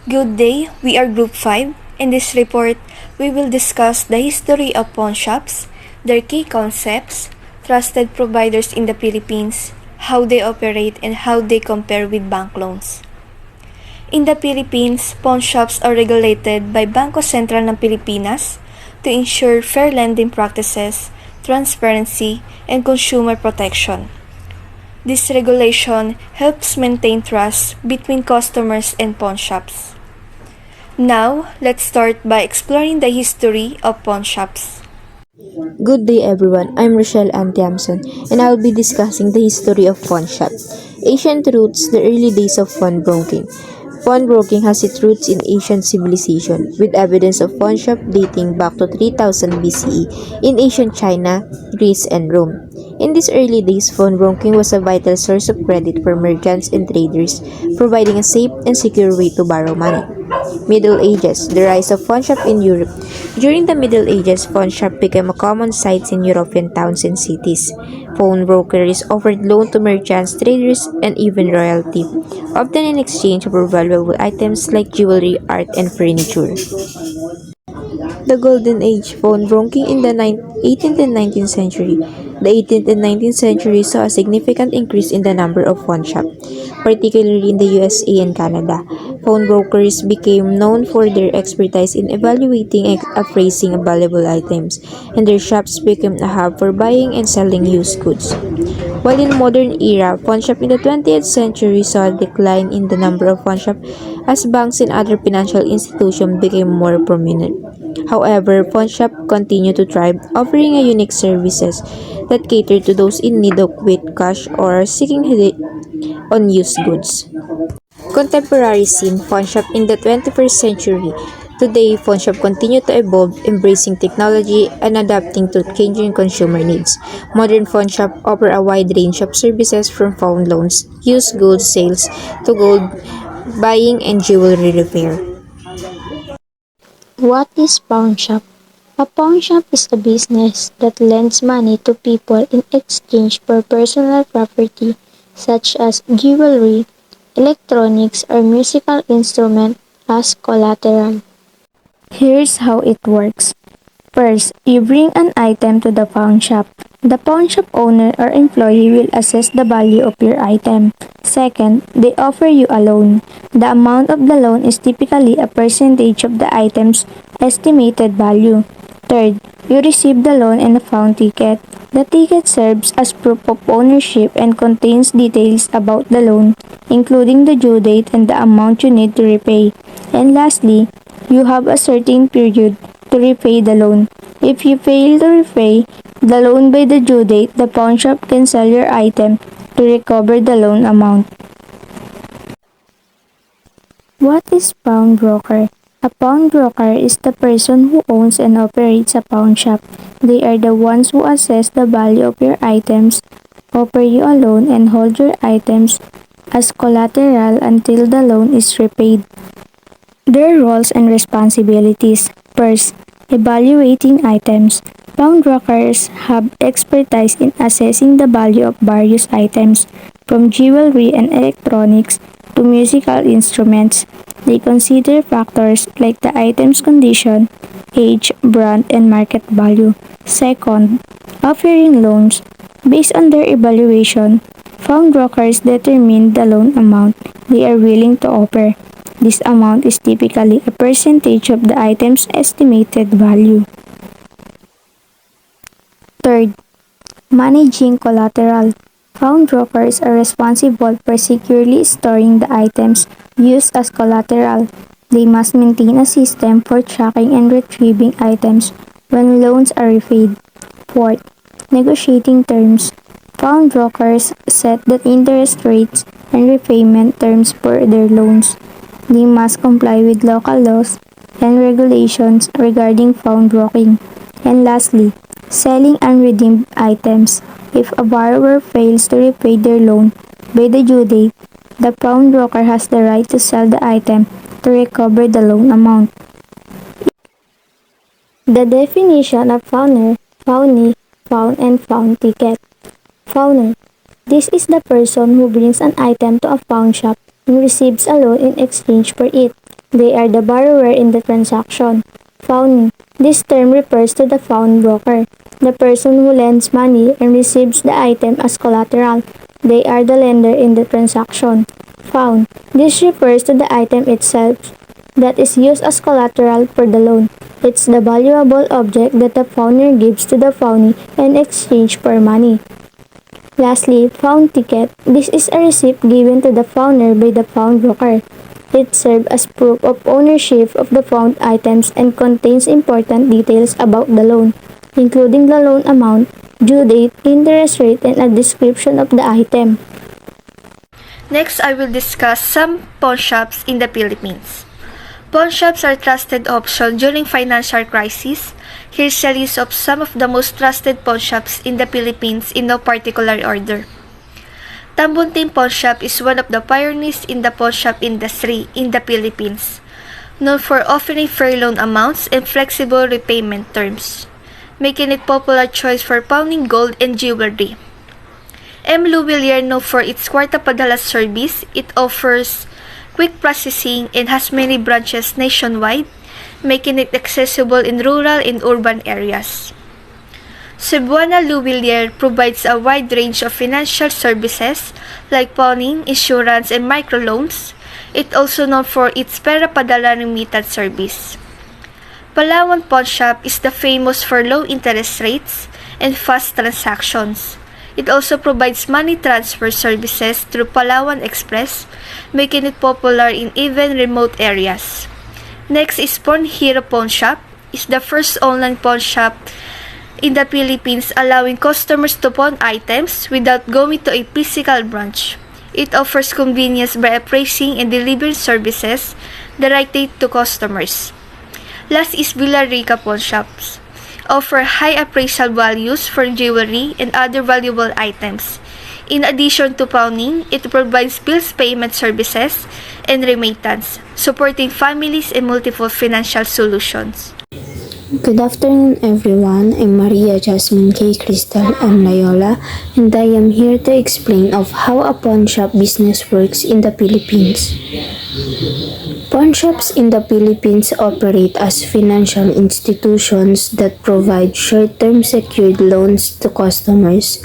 Good day, we are Group 5. In this report, we will discuss the history of pawn shops, their key concepts, trusted providers in the Philippines, how they operate, and how they compare with bank loans. In the Philippines, pawn shops are regulated by Bangko Sentral ng Pilipinas to ensure fair lending practices, transparency, and consumer protection. This regulation helps maintain trust between customers and pawn shops. Now, let's start by exploring the history of pawn shops. Good day everyone, I'm Rochelle Antiamson and I'll be discussing the history of pawnshop. Ancient roots, the early days of pawnbroking. Pawnbroking has its roots in ancient civilization, with evidence of pawnshop dating back to 3000 BCE in ancient China, Greece, and Rome. In these early days, pawnbroking was a vital source of credit for merchants and traders, providing a safe and secure way to borrow money. Middle Ages, the rise of pawnshop in Europe. During the Middle Ages, pawnshop became a common sight in European towns and cities. Pawnbrokers offered loan to merchants, traders, and even royalty, often in exchange for valuable items like jewelry, art, and furniture. The Golden Age, pawnbroking in the 18th and 19th century. The 18th and 19th century saw a significant increase in the number of pawn shops, particularly in the USA and Canada. Pawnbrokers became known for their expertise in evaluating and appraising valuable items, and their shops became a hub for buying and selling used goods. While in modern era, pawnshop in the 20th century saw a decline in the number of pawnshop as banks and other financial institutions became more prominent. However, pawnshop continue to thrive, offering a unique services that cater to those in need of quick cash or seeking on used goods. Contemporary scene pawnshop in the 21st century. Today, pawnshop continue to evolve, embracing technology and adapting to changing consumer needs. Modern pawnshop offer a wide range of services from pawn loans, used goods sales, to gold buying and jewelry repair. What is pawnshop? A pawnshop is a business that lends money to people in exchange for personal property such as jewelry, electronics, or musical instrument as collateral. Here's how it works. First, you bring an item to the pawn shop. The pawn shop owner or employee will assess the value of your item. Second, they offer you a loan. The amount of the loan is typically a percentage of the item's estimated value. Third, you receive the loan and a pawn ticket. The ticket serves as proof of ownership and contains details about the loan, including the due date and the amount you need to repay. And lastly, you have a certain period to repay the loan. If you fail to repay the loan by the due date, the pawnshop can sell your item to recover the loan amount. What is pawnbroker? A pawnbroker is the person who owns and operates a pawn shop. They are the ones who assess the value of your items, offer you a loan, and hold your items as collateral until the loan is repaid. Their roles and responsibilities. First, evaluating items. Pawnbrokers have expertise in assessing the value of various items, from jewelry and electronics to musical instruments. They consider factors like the item's condition, age, brand, and market value. Second, offering loans. Based on their evaluation, pawnbrokers determine the loan amount they are willing to offer. This amount is typically a percentage of the item's estimated value. Third, managing collateral. Pawnbrokers are responsible for securely storing the items used as collateral. They must maintain a system for tracking and retrieving items when loans are repaid. Fourth, negotiating terms. Pawnbrokers set the interest rates and repayment terms for their loans. They must comply with local laws and regulations regarding pawnbroking. And lastly, selling unredeemed items. If a borrower fails to repay their loan by the due date, the pawnbroker has the right to sell the item to recover the loan amount. The definition of pawner, pawnee, pawn, and pawn ticket. Pawner. This is the person who brings an item to a pawn shop and receives a loan in exchange for it. They are the borrower in the transaction. Fawny. This term refers to the found broker, the person who lends money and receives the item as collateral. They are the lender in the transaction. Found. This refers to the item itself that is used as collateral for the loan. It's the valuable object that the founder gives to the foundee in exchange for money. Lastly, found ticket. This is a receipt given to the founder by the found broker. It serves as proof of ownership of the found items and contains important details about the loan, including the loan amount, due date, interest rate, and a description of the item. Next, I will discuss some pawnshops in the Philippines. Pawnshops are trusted option during financial crisis. Here's a list of some of the most trusted pawnshops in the Philippines in no particular order. Tambunting Pawnshop is one of the pioneers in the pawnshop industry in the Philippines, known for offering fair loan amounts and flexible repayment terms, making it popular choice for pawning gold and jewelry. M. Luwilier, known for its kwarta padala service, it offers quick processing and has many branches nationwide, making it accessible in rural and urban areas. Cebuana Luwilier provides a wide range of financial services like pawning, insurance, and microloans. It also known for its pera padala remittance service. Palawan Pawnshop is the famous for low interest rates and fast transactions. It also provides money transfer services through Palawan Express, making it popular in even remote areas. Next is Pawn Hero Pawnshop. Is the first online pawnshop in the Philippines, allowing customers to pawn items without going to a physical branch. It offers convenience by appraising and delivering services directly to customers. Last is Villarica Pawnshops. Offer high appraisal values for jewelry and other valuable items. In addition to pawning, it provides bills payment services and remittance, supporting families and multiple financial solutions. Good afternoon everyone, I'm Maria Jasmine K. Crystal M. Layola and I am here to explain of how a pawnshop business works in the Philippines. Pawnshops in the Philippines operate as financial institutions that provide short-term secured loans to customers.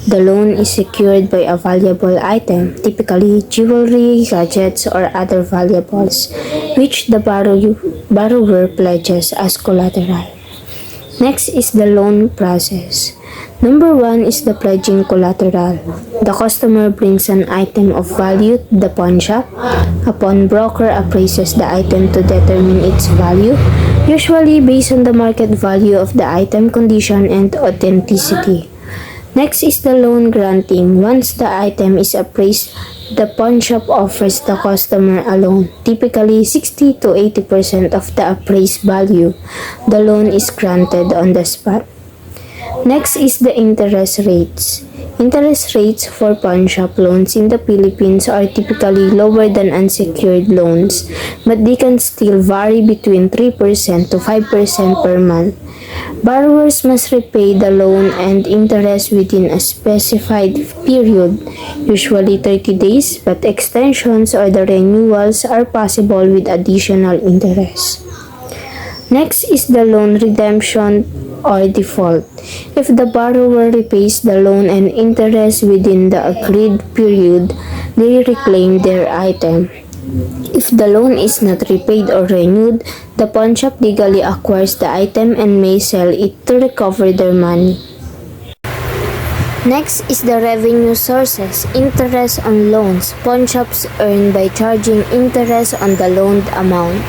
The loan is secured by a valuable item, typically jewelry, gadgets, or other valuables, which the borrower pledges as collateral. Next is the loan process. Number 1 is the pledging collateral. The customer brings an item of value to the pawnshop. A pawnbroker appraises the item to determine its value, usually based on the market value of the item, condition, and authenticity. Next is the loan granting. Once the item is appraised, the pawnshop offers the customer a loan, typically 60 to 80% of the appraised value. The loan is granted on the spot. Next is the interest rates. Interest rates for pawnshop loans in the Philippines are typically lower than unsecured loans, but they can still vary between 3% to 5% per month. Borrowers must repay the loan and interest within a specified period, usually 30 days, but extensions or the renewals are possible with additional interest. Next is the loan redemption or default. If the borrower repays the loan and interest within the agreed period, they reclaim their item. If the loan is not repaid or renewed, the pawnshop legally acquires the item and may sell it to recover their money. Next is the revenue sources. Interest on loans. Pawnshops earn by charging interest on the loaned amount.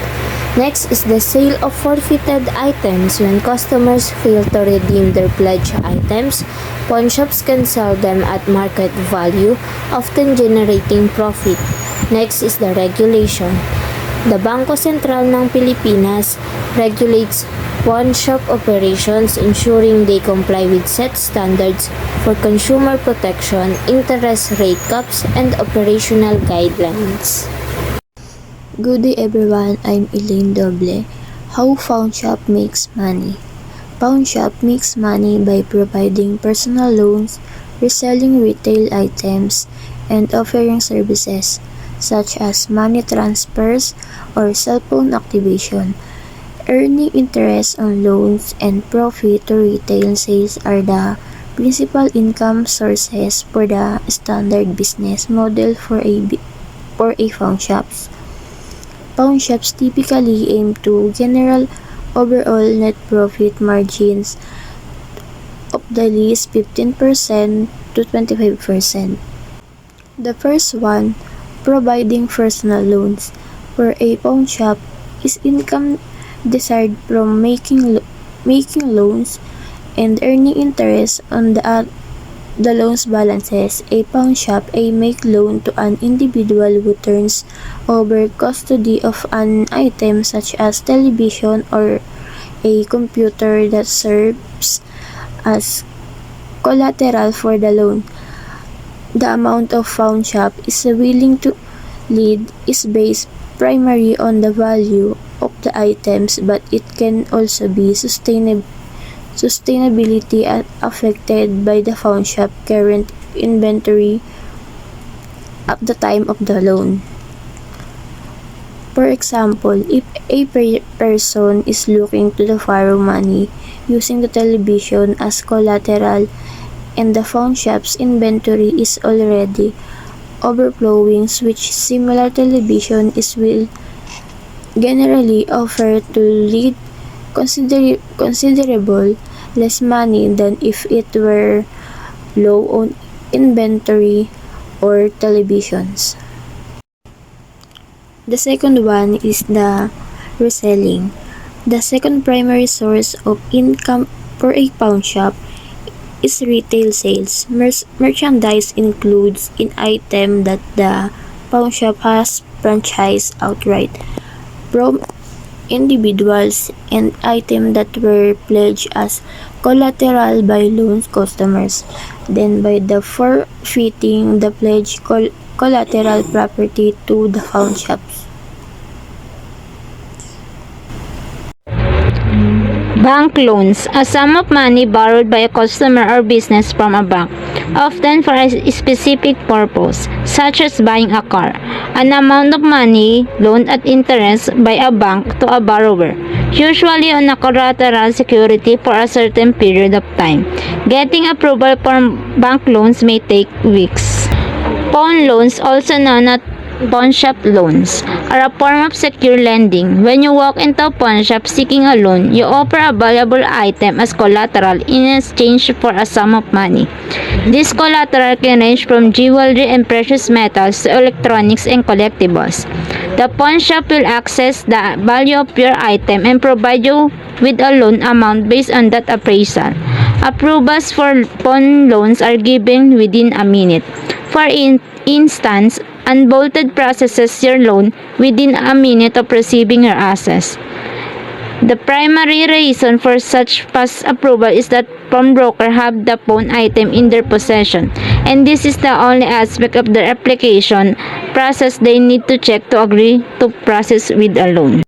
Next is the sale of forfeited items. When customers fail to redeem their pledged items, pawnshops can sell them at market value, often generating profit. Next is the regulation. The Bangko Sentral ng Pilipinas regulates pawnshop operations, ensuring they comply with set standards for consumer protection, interest rate caps, and operational guidelines. Good day everyone, I'm Elaine Doble. How Pawnshop makes money? Pawnshop makes money by providing personal loans, reselling retail items, and offering services. such as money transfers or cell phone activation. Earning interest on loans and profit to retail sales are the principal income sources for the standard business model for a pawn shops. Pawn shops typically aim to generate overall net profit margins of the least 15% to 25%. The first one, providing personal loans, for a pawn shop is income desired from making loans and earning interest on the loan's balances. A pawn shop a make loan to an individual who turns over custody of an item such as television or a computer that serves as collateral for the loan. The amount of pawn shop is willing to lend is based primarily on the value of the items, but it can also be sustainability affected by the pawn shop current inventory at the time of the loan. For example, if a person is looking to borrow money using the television as collateral and the pawn shop's inventory is already overflowing, which similar television is will generally offer to lead considerable less money than if it were low on inventory or televisions. The second one is the reselling. The second primary source of income for a pawn shop is retail sales. Merchandise includes an item that the pawn shop has franchised outright from individuals and items that were pledged as collateral by loan customers, then by the forfeiting the pledged collateral property to the pawn shops. Bank loans, a sum of money borrowed by a customer or business from a bank, often for a specific purpose, such as buying a car. An amount of money loaned at interest by a bank to a borrower, usually on a collateral security for a certain period of time. Getting approval for bank loans may take weeks. Pawn loans, also known as pawnshop loans, are a form of secure lending. When you walk into a pawn shop seeking a loan, you offer a valuable item as collateral in exchange for a sum of money. This collateral can range from jewelry and precious metals to electronics and collectibles. The pawn shop will assess the value of your item and provide you with a loan amount based on that appraisal. Approvals for pawn loans are given within a minute. For instance, Unbolted processes your loan within a minute of receiving your access. The primary reason for such fast approval is that pawnbrokers have the pawn item in their possession, and this is the only aspect of their application process they need to check to agree to process with a loan.